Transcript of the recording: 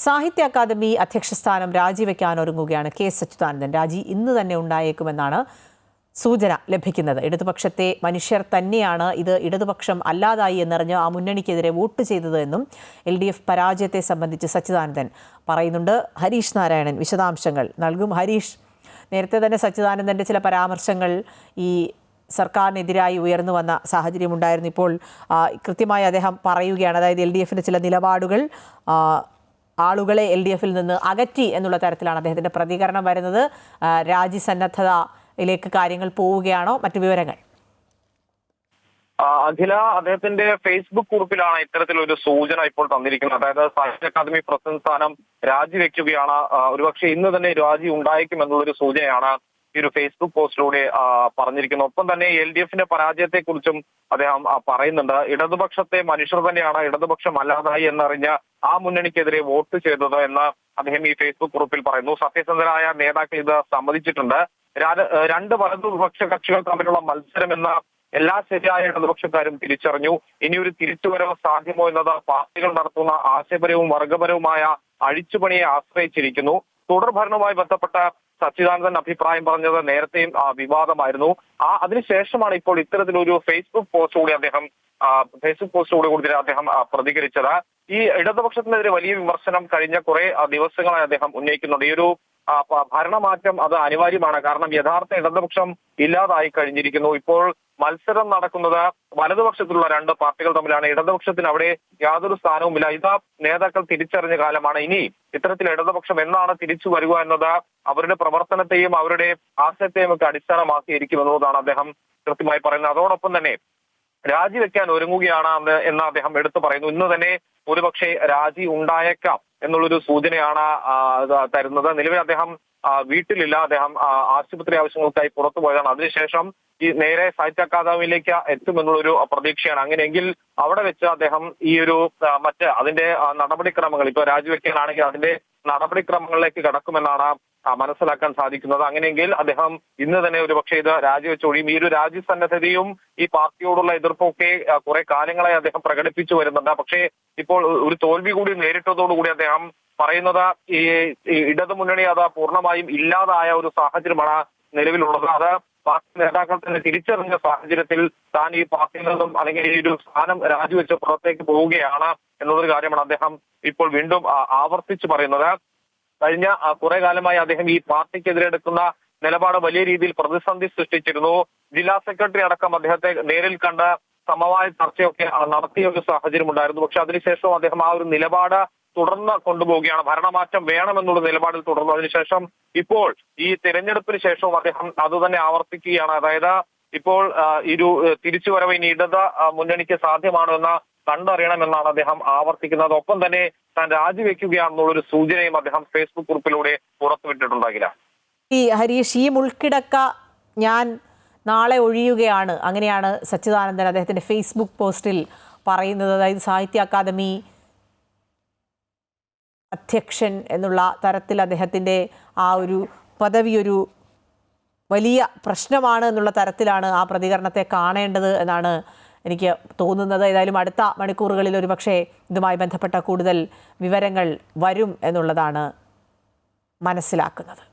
സാഹിത്യ അക്കാദമി അധ്യക്ഷ സ്ഥാനം രാജിവെക്കാൻ ഒരുങ്ങുകയാണ് കെ സച്ചിദാനന്ദൻ. രാജി ഇന്ന് തന്നെ ഉണ്ടായേക്കുമെന്നാണ് സൂചന ലഭിക്കുന്നത്. ഇടതുപക്ഷത്തെ മനുഷ്യർ തന്നെയാണ് ഇത് ഇടതുപക്ഷം അല്ലാതായി എന്നറിഞ്ഞ് ആ മുന്നണിക്കെതിരെ വോട്ട് ചെയ്തതെന്നും LDF പരാജയത്തെ സംബന്ധിച്ച് സച്ചിദാനന്ദൻ പറയുന്നുണ്ട്. ഹരീഷ് നാരായണൻ വിശദാംശങ്ങൾ നൽകും. ഹരീഷ്, നേരത്തെ തന്നെ സച്ചിദാനന്ദൻ്റെ ചില പരാമർശങ്ങൾ ഈ സർക്കാരിനെതിരായി ഉയർന്നു വന്ന സാഹചര്യമുണ്ടായിരുന്നു. ഇപ്പോൾ കൃത്യമായി അദ്ദേഹം പറയുകയാണ്, അതായത് LDFൻ്റെ ചില നിലപാടുകൾ ആളുകളെ LDFിൽ നിന്ന് അകറ്റി എന്നുള്ള തരത്തിലാണ് അദ്ദേഹത്തിൻ്റെ പ്രതികരണം വരുന്നത്. രാജ്യസന്നദ്ധതയിലേക്ക് കാര്യങ്ങൾ പോവുകയാണോ? മറ്റു വിവരങ്ങൾ? അഖില, അദ്ദേഹത്തിന്റെ ഫേസ്ബുക്ക് കുറിപ്പിലാണ് ഇത്തരത്തിലൊരു സൂചന ഇപ്പോൾ തന്നിരിക്കുന്നത്. അതായത് സാഹിത്യ അക്കാദമി പ്രസിഡന്റ് സ്ഥാനം രാജിവെക്കുകയാണ്, ഒരുപക്ഷെ ഇന്ന് തന്നെ രാജി ഉണ്ടായേക്കും എന്നുള്ളൊരു സൂചനയാണ് ഈ ഒരു ഫേസ്ബുക്ക് പോസ്റ്റിലൂടെ പറഞ്ഞിരിക്കുന്നത്. ഒപ്പം തന്നെ LDFന്റെ പരാജയത്തെ കുറിച്ചും അദ്ദേഹം പറയുന്നുണ്ട്. ഇടതുപക്ഷത്തെ മനുഷ്യർ തന്നെയാണ് ഇടതുപക്ഷം അല്ലാതായി എന്നറിഞ്ഞ് ആ മുന്നണിക്കെതിരെ വോട്ട് ചെയ്തത് എന്ന് അദ്ദേഹം ഈ ഫേസ്ബുക്ക് കുറിപ്പിൽ പറയുന്നു. സത്യസന്ധരായ നേതാക്കൾ ഇത് സമ്മതിച്ചിട്ടുണ്ട്. രണ്ട് വലതുപക്ഷ കക്ഷികൾ തമ്മിലുള്ള മത്സരം എന്ന എല്ലാ ശരിയായ ഇടതുപക്ഷക്കാരും തിരിച്ചറിഞ്ഞു. ഇനിയൊരു തിരിച്ചുവരവ് സാധ്യമോ എന്നത് പാർട്ടികൾ നടത്തുന്ന ആശയപരവും വർഗപരവുമായ അഴിച്ചുപണിയെ ആശ്രയിച്ചിരിക്കുന്നു. തുടർഭരണവുമായി ബന്ധപ്പെട്ട സച്ചിദാനന്ദൻ അഭിപ്രായം പറഞ്ഞത് നേരത്തെയും വിവാദമായിരുന്നു. അതിനുശേഷമാണ് ഇപ്പോൾ ഇത്തരത്തിലൊരു ഫേസ്ബുക്ക് പോസ്റ്റിലൂടെ അദ്ദേഹം പ്രതികരിച്ചത്. ഈ ഇടതുപക്ഷത്തിനെതിരെ വലിയ വിമർശനം കഴിഞ്ഞ കുറെ ദിവസങ്ങളായി അദ്ദേഹം ഉന്നയിക്കുന്നുണ്ട്. ഈ ഒരു ഭരണമാറ്റം അത് അനിവാര്യമാണ്, കാരണം യഥാർത്ഥ ഇടതുപക്ഷം ഇല്ലാതായി കഴിഞ്ഞിരിക്കുന്നു. ഇപ്പോൾ മത്സരം നടക്കുന്നത് വലതുപക്ഷത്തിലുള്ള രണ്ട് പാർട്ടികൾ തമ്മിലാണ്. ഇടതുപക്ഷത്തിന് അവിടെ യാതൊരു സ്ഥാനവുമില്ല. ഇതാ നേതാക്കൾ തിരിച്ചറിഞ്ഞ കാലമാണ്. ഇനി ഇത്തരത്തിൽ ഇടതുപക്ഷം എന്നാണ് തിരിച്ചു വരിക എന്നത് അവരുടെ പ്രവർത്തനത്തെയും അവരുടെ ആശയത്തെയും ഒക്കെ അടിസ്ഥാനമാക്കിയിരിക്കും എന്നുള്ളതാണ് അദ്ദേഹം കൃത്യമായി പറയുന്നത്. അതോടൊപ്പം തന്നെ രാജിവെക്കാൻ ഒരുങ്ങുകയാണ് എന്ന് അദ്ദേഹം എടുത്തു പറയുന്നു. ഇന്ന് തന്നെ ഒരുപക്ഷെ രാജി ഉണ്ടായേക്കാം എന്നുള്ളൊരു സൂചനയാണ് തരുന്നത്. നിലവിൽ അദ്ദേഹം വീട്ടിലില്ല, അദ്ദേഹം ആശുപത്രി ആവശ്യങ്ങൾക്കായി പുറത്തു പോയതാണ്. അതിനുശേഷം ഈ നേരെ സാഹിത്യ അക്കാദമിയിലേക്ക് എത്തുമെന്നുള്ളൊരു പ്രതീക്ഷയാണ്. അങ്ങനെയെങ്കിൽ അവിടെ വെച്ച് അദ്ദേഹം ഈ ഒരു അതിന്റെ നടപടിക്രമങ്ങൾ, ഇപ്പൊ രാജിവെക്കാനാണെങ്കിൽ അതിന്റെ നടപടിക്രമങ്ങളിലേക്ക് കടക്കുമെന്നാണ് മനസ്സിലാക്കാൻ സാധിക്കുന്നത്. അങ്ങനെയെങ്കിൽ അദ്ദേഹം ഇന്ന് തന്നെ ഒരുപക്ഷെ ഇത് രാജിവെച്ചൊഴിയും. ഈ ഒരു രാജ്യസന്നദ്ധതയും ഈ പാർട്ടിയോടുള്ള എതിർപ്പൊക്കെ കുറെ കാലങ്ങളായി അദ്ദേഹം പ്രകടിപ്പിച്ചു വരുന്നുണ്ട്. പക്ഷേ ഇപ്പോൾ ഒരു തോൽവി കൂടി നേരിട്ടതോടുകൂടി അദ്ദേഹം പറയുന്നത് ഈ ഇടതുമുന്നണി അത് പൂർണ്ണമായും ഇല്ലാതായ ഒരു സാഹചര്യമാണ് നിലവിലുള്ളത്. അത് പാർട്ടി നേതാക്കൾ തന്നെ തിരിച്ചറിഞ്ഞ സാഹചര്യത്തിൽ താൻ ഈ പാർട്ടിയിൽ നിന്നും അല്ലെങ്കിൽ ഈ ഒരു സ്ഥാനം രാജിവെച്ച് പുറത്തേക്ക് പോവുകയാണ് എന്നുള്ളൊരു കാര്യമാണ് അദ്ദേഹം ഇപ്പോൾ വീണ്ടും ആവർത്തിച്ചു പറയുന്നത്. കഴിഞ്ഞ കുറെ കാലമായി അദ്ദേഹം ഈ പാർട്ടിക്കെതിരെ എടുക്കുന്ന നിലപാട് വലിയ രീതിയിൽ പ്രതിസന്ധി സൃഷ്ടിച്ചിരുന്നു. ജില്ലാ സെക്രട്ടറി അടക്കം അദ്ദേഹത്തെ നേരിൽ കണ്ട് സമവായ ചർച്ചയൊക്കെ നടത്തിയ ഒരു സാഹചര്യം ഉണ്ടായിരുന്നു. പക്ഷെ അതിനുശേഷം അദ്ദേഹം ആ ഒരു നിലപാട് തുടർന്ന് കൊണ്ടുപോവുകയാണ്. ഭരണമാറ്റം വേണമെന്നുള്ള നിലപാടിൽ തുടർന്നു. അതിനുശേഷം ഇപ്പോൾ ഈ തിരഞ്ഞെടുപ്പിന് ശേഷവും അദ്ദേഹം അതുതന്നെ ആവർത്തിക്കുകയാണ്. അതായത് ഇപ്പോൾ ഒരു തിരിച്ചുവരവ് ഇനി ഇടത് മുന്നണിക്ക് സാധ്യമാണോ എന്ന് കണ്ടറിയണമെന്നാണ് അദ്ദേഹം ആവർത്തിക്കുന്നത്. ഒപ്പം തന്നെ താൻ രാജിവെക്കുകയാണെന്നുള്ളൊരു സൂചനയും അദ്ദേഹം ഫേസ്ബുക്ക് കുറിപ്പിലൂടെ പുറത്തുവിട്ടിട്ടുണ്ടാകില്ല. ഹരീഷ്, ഈ മുൾക്കിടക്ക ഞാൻ നാളെ ഒഴിയുകയാണ്, അങ്ങനെയാണ് സച്ചിദാനന്ദൻ അദ്ദേഹത്തിൻ്റെ ഫേസ്ബുക്ക് പോസ്റ്റിൽ പറയുന്നത്. അതായത് സാഹിത്യ അക്കാദമി അധ്യക്ഷൻ എന്നുള്ള തരത്തിൽ അദ്ദേഹത്തിൻ്റെ ആ ഒരു പദവി ഒരു വലിയ പ്രശ്നമാണ് എന്നുള്ള തരത്തിലാണ് ആ പ്രതികരണത്തെ കാണേണ്ടത് എന്നാണ് എനിക്ക് തോന്നുന്നത്. ഏതായാലും അടുത്ത മണിക്കൂറുകളിൽ ഒരുപക്ഷെ ഇതുമായി ബന്ധപ്പെട്ട കൂടുതൽ വിവരങ്ങൾ വരും എന്നുള്ളതാണ് മനസ്സിലാക്കുന്നത്.